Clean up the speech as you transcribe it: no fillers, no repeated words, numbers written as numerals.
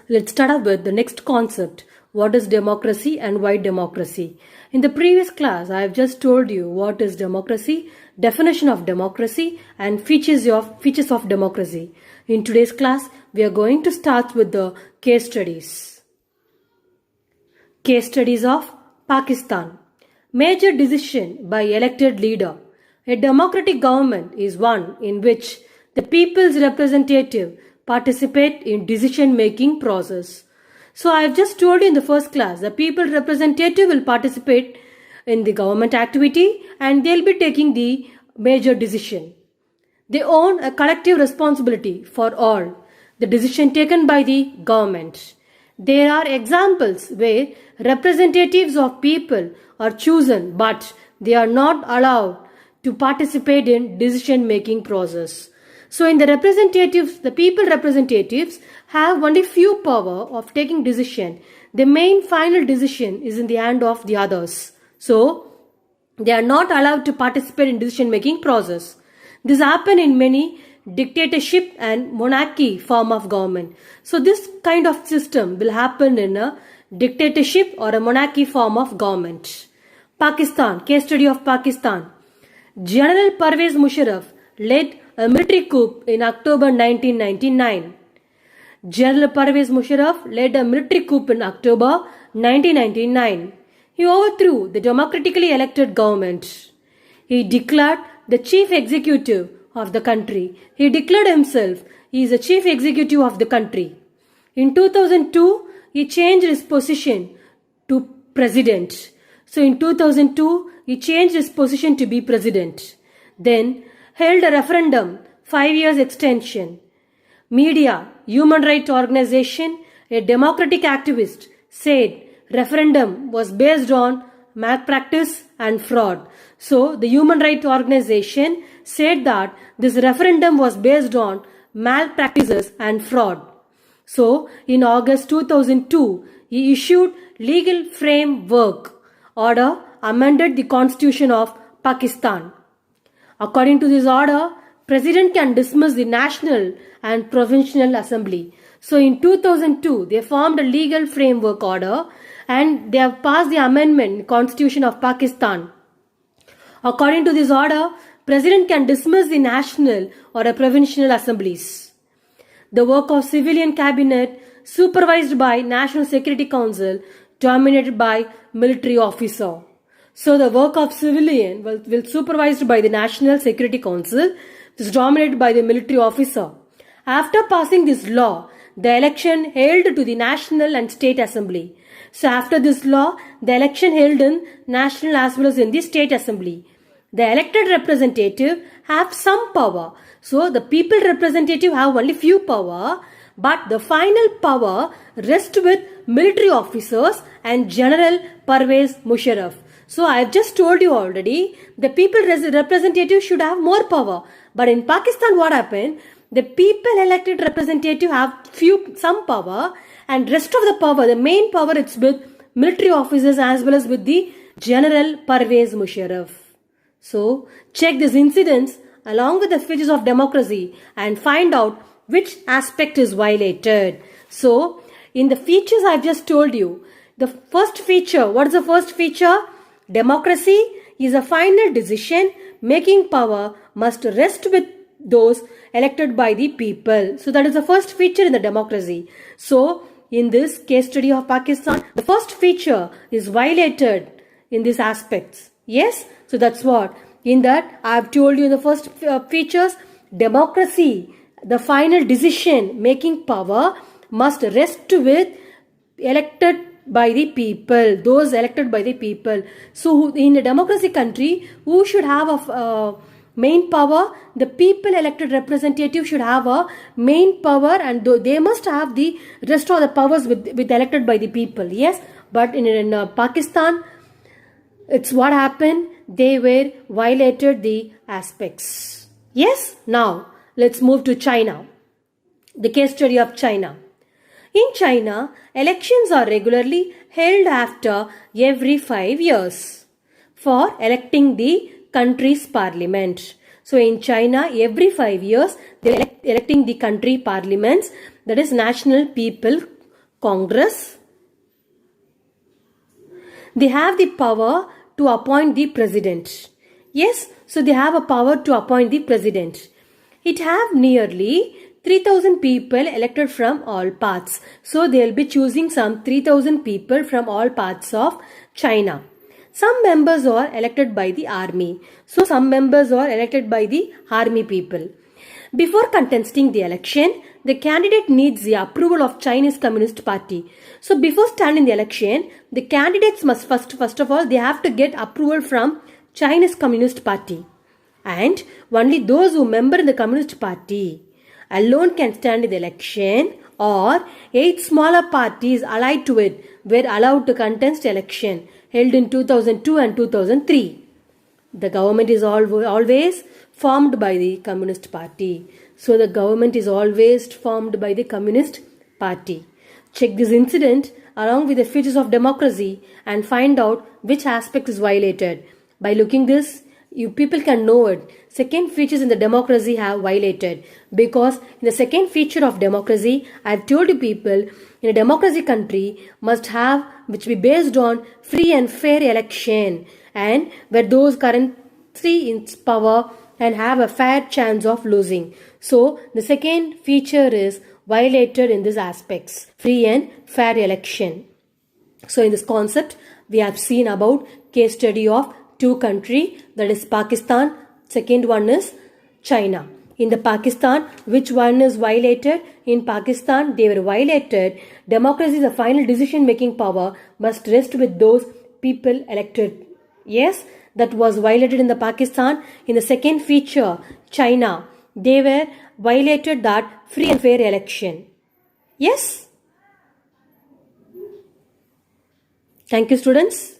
let's start up with the next concept. What is democracy and why democracy? In the previous class, I have just told you what is democracy, definition of democracy, and features of democracy. In today's class, we are going to start with the case studies. Case studies of Pakistan. Major decision by elected leader. A democratic government is one in which the people's representative participate in decision-making process. So I have just told you in the first class, the people representative will participate in the government activity and they'll be taking the major decision. They own a collective responsibility for all the decision taken by the government. There are examples where representatives of people are chosen but they are not allowed to participate in decision-making process. So in the people representatives have only few power of taking decision. The main final decision is in the hand of the others. So they are not allowed to participate in decision-making process. This happens in many dictatorship and monarchy form of government. So this kind of system will happen in a dictatorship or a monarchy form of government. Pakistan, case study of Pakistan. General Pervez Musharraf led a military coup in October 1999. General Pervez Musharraf led a military coup in October 1999. He overthrew the democratically elected government. He declared the chief executive of the country. He declared himself he is the chief executive of the country. In 2002, he changed his position to president. So in 2002, he changed his position to be president. Then held a referendum, 5 years extension. Media, human rights organization, a democratic activist said referendum was based on malpractice and fraud. So the human rights organization said that this referendum was based on malpractices and fraud. So in August 2002, he issued legal framework order amended the constitution of Pakistan. According to this order, President can dismiss the National and Provincial Assembly. So in 2002, they formed a legal framework order and they have passed the amendment in the Constitution of Pakistan. According to this order, President can dismiss the National or a Provincial Assemblies. The work of civilian cabinet supervised by National Security Council dominated by military officer. So the work of civilian will supervised by the National Security Council, which is dominated by the military officer. After passing this law, the election held to the National and State Assembly. So after this law, the election held in National as well as in the State Assembly. The elected representative have some power. So the people representative have only few power, but the final power rests with military officers and General Pervez Musharraf. So I have just told you already, the people representative should have more power. But in Pakistan, what happened? The people elected representative have some power, and rest of the power, the main power, it's with military officers as well as with the General Pervez Musharraf. So check these incidents along with the features of democracy and find out which aspect is violated. So in the features I've just told you, the first feature, what is the first feature? Democracy is a final decision making power must rest with those elected by the people. So that is the first feature in the democracy. So in this case study of Pakistan, the first feature is violated in these aspects. Yes? So that's what. In that, I have told you in the first features, democracy, the final decision making power must rest with elected by the people, those elected by the people. So in a democracy country, who should have a main power? The people elected representative should have a main power, and they must have the rest of the powers with elected by the people. Yes, but in Pakistan, it's what happened. They were violated the aspects. Yes, now let's move to China. The case study of China. In China, elections are regularly held after every 5 years for electing the country's parliament. So in China, every 5 years, they are electing the country parliaments, that is National People Congress. They have the power to appoint the president. Yes, so they have a power to appoint the president. It have nearly 3000 people elected from all parts. So they will be choosing some 3000 people from all parts of China. Some members are elected by the army. So some members are elected by the army people. Before contesting the election, the candidate needs the approval of Chinese Communist Party. So before standing the election, the candidates must first of all, they have to get approval from Chinese Communist Party. And only those who member in the Communist Party alone can stand in the election, or 8 smaller parties allied to it were allowed to contest election held in 2002 and 2003. The government is always formed by the Communist Party. So the government is always formed by the Communist Party. Check this incident along with the features of democracy and find out which aspect is violated. By looking this, you people can know it. Second features in the democracy have violated, because in the second feature of democracy, I have told you people, in a democracy country must have, which be based on free and fair election, and where those currently in power and have a fair chance of losing. So the second feature is violated in these aspects, free and fair election. So in this concept, we have seen about case study of 2 countries, that is Pakistan, second one is China. In the Pakistan, which one is violated? In Pakistan, they were violated. Democracy is the final decision making power must rest with those people elected. Yes, that was violated in the Pakistan. In the second feature, China, they were violated that free and fair election. Yes. Thank you, students.